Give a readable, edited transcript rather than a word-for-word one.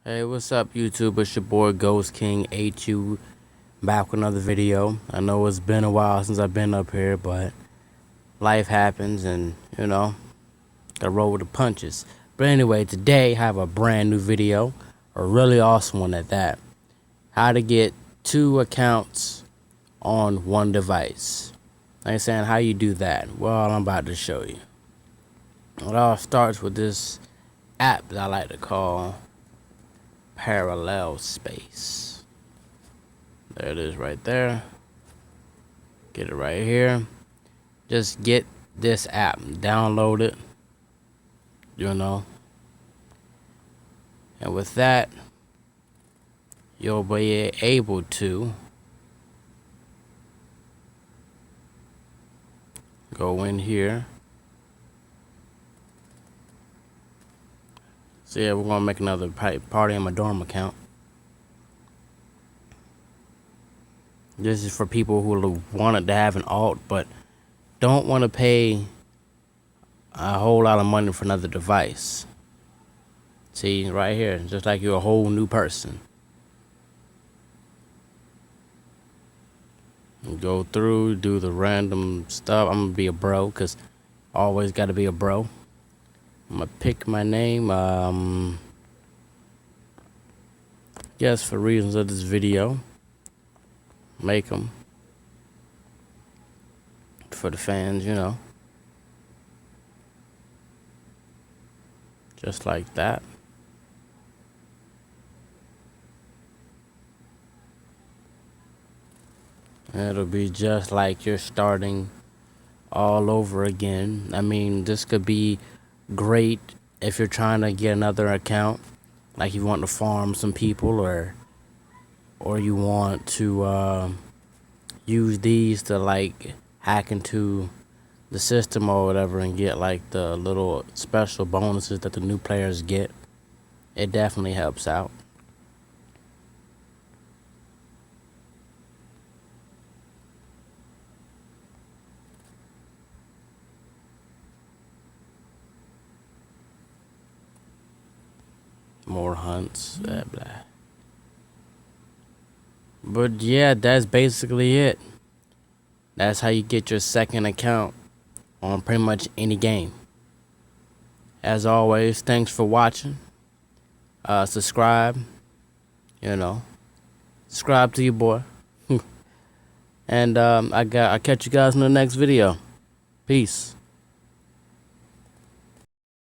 Hey, what's up, YouTube? It's your boy Ghost King HU back with another video. I know it's been a while since I've been up here, but life happens and, gotta roll with the punches. But anyway, today I have a brand new video, a really awesome one at that. How to get 2 accounts on one device. Like I'm saying, how you do that? Well, I'm about to show you. It all starts with this app that I like to call Parallel Space. There it is right there. Get it right here. Just get this app, download it, and with that you'll be able to go in here. So yeah, we're gonna make another party on my dorm account. This is for people who wanted to have an alt but don't want to pay a whole lot of money for another device. See, right here, just like you're a whole new person. You go through, do the random stuff. I'm gonna be a bro, cause always gotta be a bro. I'm gonna pick my name, guess for reasons of this video. Make them for the fans, just like that. And it'll be just like you're starting all over again. I mean, this could be great if you're trying to get another account, like you want to farm some people, or you want to use these to like hack into the system or whatever and get like the little special bonuses that the new players get. It definitely helps out. More hunts, blah blah. But yeah, that's basically it. That's how you get your second account on pretty much any game. As always, thanks for watching. Subscribe, subscribe to your boy. And I'll catch you guys in the next video. Peace.